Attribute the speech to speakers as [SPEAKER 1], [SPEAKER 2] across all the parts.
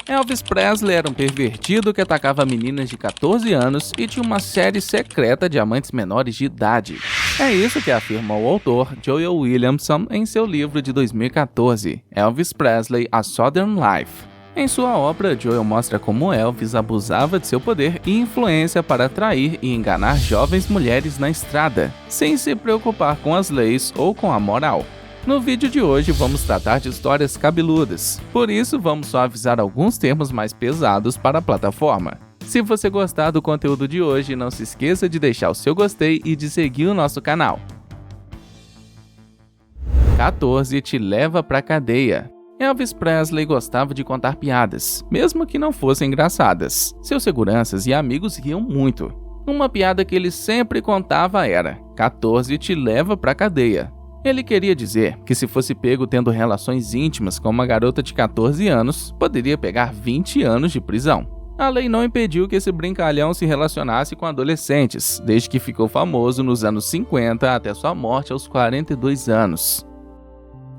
[SPEAKER 1] Elvis Presley era um pervertido que atacava meninas de 14 anos e tinha uma série secreta de amantes menores de idade. É isso que afirma o autor Joel Williamson em seu livro de 2014, Elvis Presley: A Southern Life. Em sua obra, Joel mostra como Elvis abusava de seu poder e influência para atrair e enganar jovens mulheres na estrada, sem se preocupar com as leis ou com a moral. No vídeo de hoje vamos tratar de histórias cabeludas, por isso vamos só avisar alguns termos mais pesados para a plataforma. Se você gostar do conteúdo de hoje, não se esqueça de deixar o seu gostei e de seguir o nosso canal. 14 te leva pra cadeia. Elvis Presley gostava de contar piadas, mesmo que não fossem engraçadas. Seus seguranças e amigos riam muito. Uma piada que ele sempre contava era: 14 te leva pra cadeia. Ele queria dizer que se fosse pego tendo relações íntimas com uma garota de 14 anos, poderia pegar 20 anos de prisão. A lei não impediu que esse brincalhão se relacionasse com adolescentes, desde que ficou famoso nos anos 50 até sua morte aos 42 anos.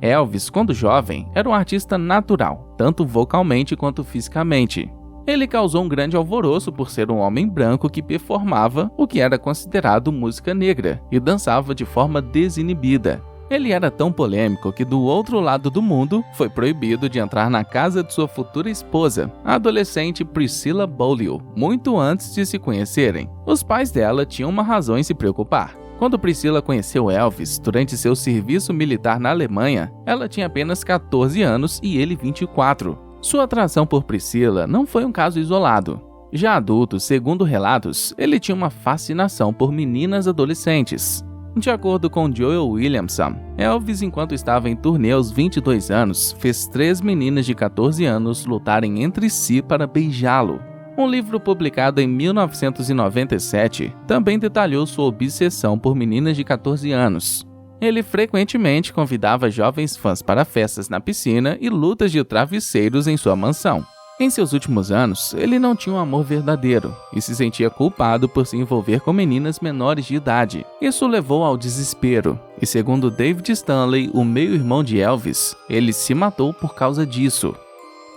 [SPEAKER 1] Elvis, quando jovem, era um artista natural, tanto vocalmente quanto fisicamente. Ele causou um grande alvoroço por ser um homem branco que performava o que era considerado música negra e dançava de forma desinibida. Ele era tão polêmico que do outro lado do mundo foi proibido de entrar na casa de sua futura esposa, a adolescente Priscilla Beaulieu, muito antes de se conhecerem. Os pais dela tinham uma razão em se preocupar. Quando Priscilla conheceu Elvis durante seu serviço militar na Alemanha, ela tinha apenas 14 anos e ele 24. Sua atração por Priscilla não foi um caso isolado. Já adulto, segundo relatos, ele tinha uma fascinação por meninas adolescentes. De acordo com Joel Williamson, Elvis, enquanto estava em turnê aos 22 anos, fez 3 meninas de 14 anos lutarem entre si para beijá-lo. Um livro publicado em 1997 também detalhou sua obsessão por meninas de 14 anos. Ele frequentemente convidava jovens fãs para festas na piscina e lutas de travesseiros em sua mansão. Em seus últimos anos, ele não tinha um amor verdadeiro e se sentia culpado por se envolver com meninas menores de idade. Isso o levou ao desespero, e segundo David Stanley, o meio-irmão de Elvis, ele se matou por causa disso.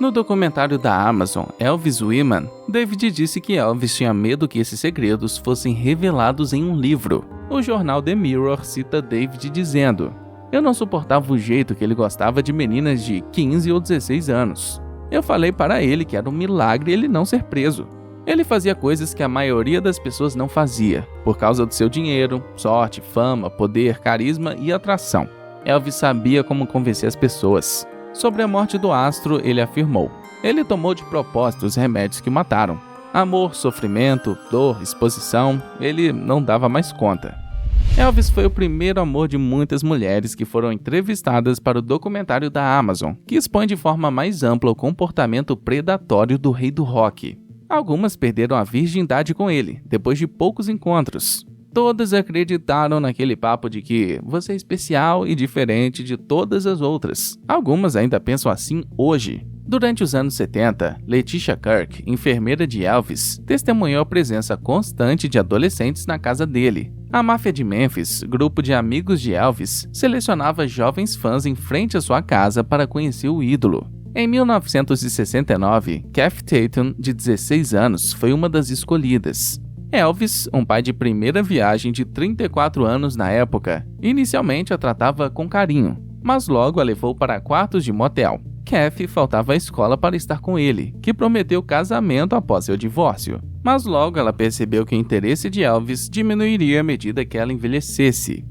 [SPEAKER 1] No documentário da Amazon, Elvis Women, David disse que Elvis tinha medo que esses segredos fossem revelados em um livro. O jornal The Mirror cita David dizendo: "Eu não suportava o jeito que ele gostava de meninas de 15 ou 16 anos. Eu falei para ele que era um milagre ele não ser preso. Ele fazia coisas que a maioria das pessoas não fazia, por causa do seu dinheiro, sorte, fama, poder, carisma e atração. Elvis sabia como convencer as pessoas." Sobre a morte do astro, ele afirmou: "Ele tomou de propósito os remédios que o mataram. Amor, sofrimento, dor, exposição, ele não dava mais conta." Elvis foi o primeiro amor de muitas mulheres que foram entrevistadas para o documentário da Amazon, que expõe de forma mais ampla o comportamento predatório do rei do rock. Algumas perderam a virgindade com ele, depois de poucos encontros. Todas acreditaram naquele papo de que você é especial e diferente de todas as outras. Algumas ainda pensam assim hoje. Durante os anos 70, Leticia Kirk, enfermeira de Elvis, testemunhou a presença constante de adolescentes na casa dele. A máfia de Memphis, grupo de amigos de Elvis, selecionava jovens fãs em frente à sua casa para conhecer o ídolo. Em 1969, Kath Tatum, de 16 anos, foi uma das escolhidas. Elvis, um pai de primeira viagem de 34 anos na época, inicialmente a tratava com carinho, mas logo a levou para quartos de motel. Kath faltava à escola para estar com ele, que prometeu casamento após seu divórcio. Mas logo ela percebeu que o interesse de Elvis diminuiria à medida que ela envelhecesse.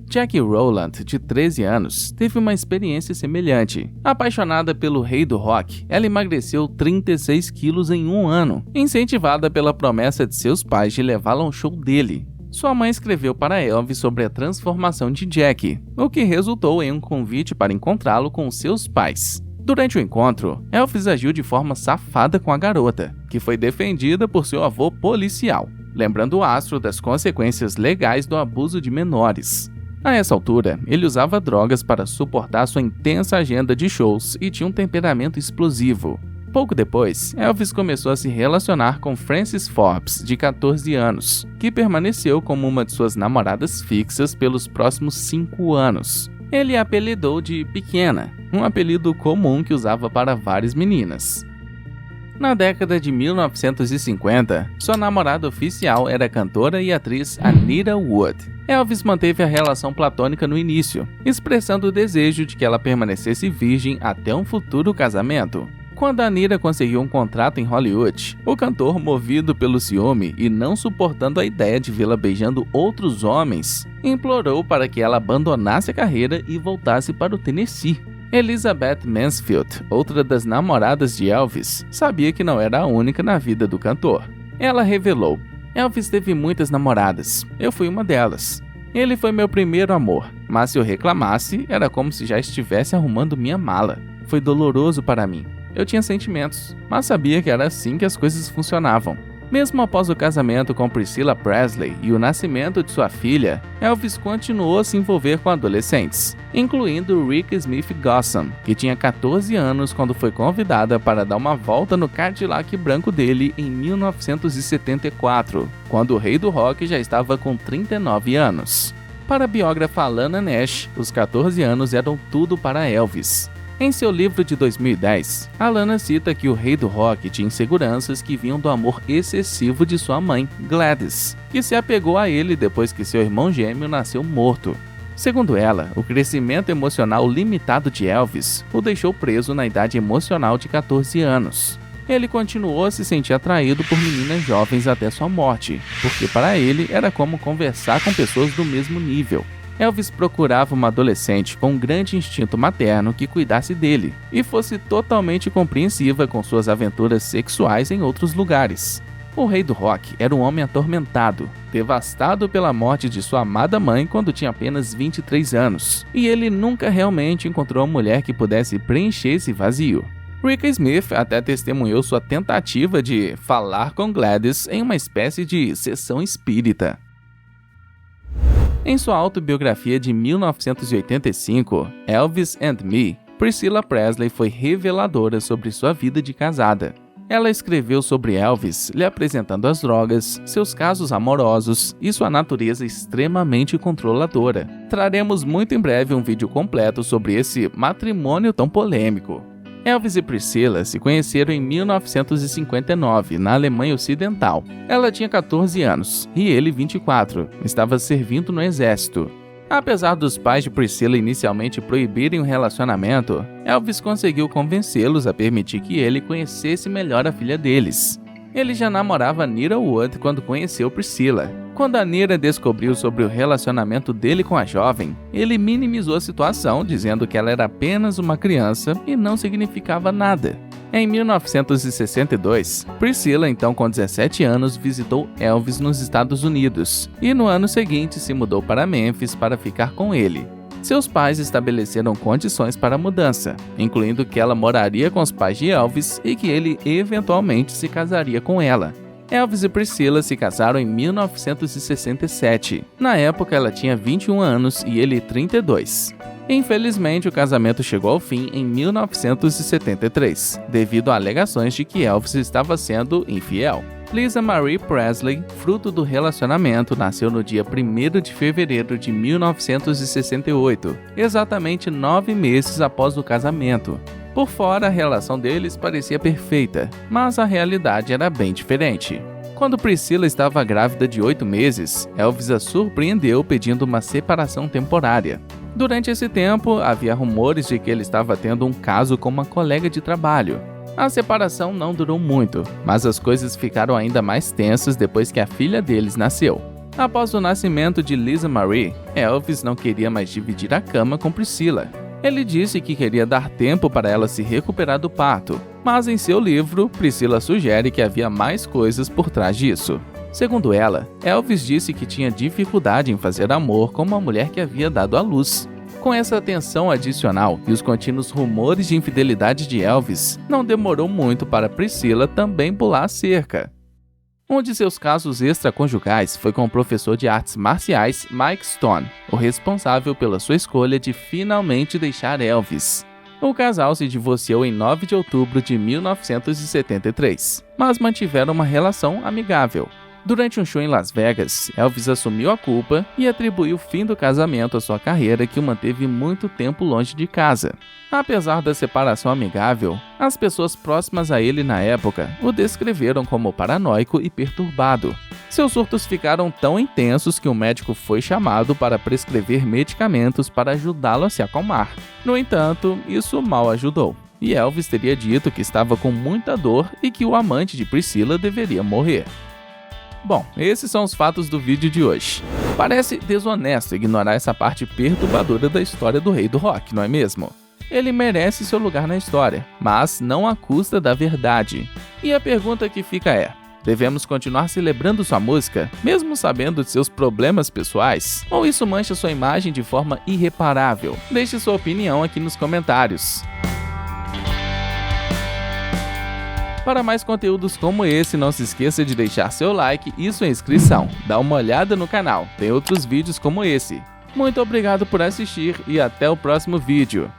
[SPEAKER 1] Jackie Rowland, de 13 anos, teve uma experiência semelhante. Apaixonada pelo rei do rock, ela emagreceu 36 quilos em um ano, incentivada pela promessa de seus pais de levá-la a um show dele. Sua mãe escreveu para Elvis sobre a transformação de Jackie, o que resultou em um convite para encontrá-lo com seus pais. Durante o encontro, Elvis agiu de forma safada com a garota, que foi defendida por seu avô policial, lembrando o astro das consequências legais do abuso de menores. A essa altura, ele usava drogas para suportar sua intensa agenda de shows e tinha um temperamento explosivo. Pouco depois, Elvis começou a se relacionar com Frances Forbes, de 14 anos, que permaneceu como uma de suas namoradas fixas pelos próximos 5 anos. Ele a apelidou de Pequena, um apelido comum que usava para várias meninas. Na década de 1950, sua namorada oficial era a cantora e atriz Anita Wood. Elvis manteve a relação platônica no início, expressando o desejo de que ela permanecesse virgem até um futuro casamento. Quando Anita conseguiu um contrato em Hollywood, o cantor, movido pelo ciúme e não suportando a ideia de vê-la beijando outros homens, implorou para que ela abandonasse a carreira e voltasse para o Tennessee. Elizabeth Mansfield, outra das namoradas de Elvis, sabia que não era a única na vida do cantor. Ela revelou: Elvis teve muitas namoradas, eu fui uma delas. Ele foi meu primeiro amor, mas se eu reclamasse, era como se já estivesse arrumando minha mala. Foi doloroso para mim. Eu tinha sentimentos, mas sabia que era assim que as coisas funcionavam. Mesmo após o casamento com Priscilla Presley e o nascimento de sua filha, Elvis continuou a se envolver com adolescentes, incluindo Rick Smith Gossom, que tinha 14 anos quando foi convidada para dar uma volta no Cadillac branco dele em 1974, quando o rei do rock já estava com 39 anos. Para a biógrafa Alana Nash, os 14 anos eram tudo para Elvis. Em seu livro de 2010, Alana cita que o rei do rock tinha inseguranças que vinham do amor excessivo de sua mãe, Gladys, que se apegou a ele depois que seu irmão gêmeo nasceu morto. Segundo ela, o crescimento emocional limitado de Elvis o deixou preso na idade emocional de 14 anos. Ele continuou a se sentir atraído por meninas jovens até sua morte, porque para ele era como conversar com pessoas do mesmo nível. Elvis procurava uma adolescente com um grande instinto materno que cuidasse dele e fosse totalmente compreensiva com suas aventuras sexuais em outros lugares. O rei do rock era um homem atormentado, devastado pela morte de sua amada mãe quando tinha apenas 23 anos, e ele nunca realmente encontrou uma mulher que pudesse preencher esse vazio. Rick Smith até testemunhou sua tentativa de falar com Gladys em uma espécie de sessão espírita. Em sua autobiografia de 1985, Elvis and Me, Priscilla Presley foi reveladora sobre sua vida de casada. Ela escreveu sobre Elvis, lhe apresentando as drogas, seus casos amorosos e sua natureza extremamente controladora. Traremos muito em breve um vídeo completo sobre esse matrimônio tão polêmico. Elvis e Priscilla se conheceram em 1959, na Alemanha Ocidental. Ela tinha 14 anos e ele 24, estava servindo no exército. Apesar dos pais de Priscilla inicialmente proibirem o relacionamento, Elvis conseguiu convencê-los a permitir que ele conhecesse melhor a filha deles. Ele já namorava Anita Wood quando conheceu Priscilla. Quando Anita descobriu sobre o relacionamento dele com a jovem, ele minimizou a situação, dizendo que ela era apenas uma criança e não significava nada. Em 1962, Priscilla, então com 17 anos, visitou Elvis nos Estados Unidos e no ano seguinte se mudou para Memphis para ficar com ele. Seus pais estabeleceram condições para a mudança, incluindo que ela moraria com os pais de Elvis e que ele eventualmente se casaria com ela. Elvis e Priscilla se casaram em 1967. Na época, ela tinha 21 anos e ele 32. Infelizmente, o casamento chegou ao fim em 1973, devido a alegações de que Elvis estava sendo infiel. Lisa Marie Presley, fruto do relacionamento, nasceu no dia 1º de fevereiro de 1968, exatamente 9 meses após o casamento. Por fora, a relação deles parecia perfeita, mas a realidade era bem diferente. Quando Priscilla estava grávida de 8 meses, Elvis a surpreendeu pedindo uma separação temporária. Durante esse tempo, havia rumores de que ele estava tendo um caso com uma colega de trabalho. A separação não durou muito, mas as coisas ficaram ainda mais tensas depois que a filha deles nasceu. Após o nascimento de Lisa Marie, Elvis não queria mais dividir a cama com Priscilla. Ele disse que queria dar tempo para ela se recuperar do parto, mas em seu livro, Priscilla sugere que havia mais coisas por trás disso. Segundo ela, Elvis disse que tinha dificuldade em fazer amor com uma mulher que havia dado à luz. Com essa tensão adicional e os contínuos rumores de infidelidade de Elvis, não demorou muito para Priscilla também pular a cerca. Um de seus casos extraconjugais foi com o professor de artes marciais Mike Stone, o responsável pela sua escolha de finalmente deixar Elvis. O casal se divorciou em 9 de outubro de 1973, mas mantiveram uma relação amigável. Durante um show em Las Vegas, Elvis assumiu a culpa e atribuiu o fim do casamento à sua carreira, que o manteve muito tempo longe de casa. Apesar da separação amigável, as pessoas próximas a ele na época o descreveram como paranoico e perturbado. Seus surtos ficaram tão intensos que um médico foi chamado para prescrever medicamentos para ajudá-lo a se acalmar. No entanto, isso mal ajudou, e Elvis teria dito que estava com muita dor e que o amante de Priscilla deveria morrer. Bom, esses são os fatos do vídeo de hoje. Parece desonesto ignorar essa parte perturbadora da história do rei do rock, não é mesmo? Ele merece seu lugar na história, mas não à custa da verdade. E a pergunta que fica é: devemos continuar celebrando sua música, mesmo sabendo de seus problemas pessoais? Ou isso mancha sua imagem de forma irreparável? Deixe sua opinião aqui nos comentários. Para mais conteúdos como esse, não se esqueça de deixar seu like e sua inscrição. Dá uma olhada no canal, tem outros vídeos como esse. Muito obrigado por assistir e até o próximo vídeo.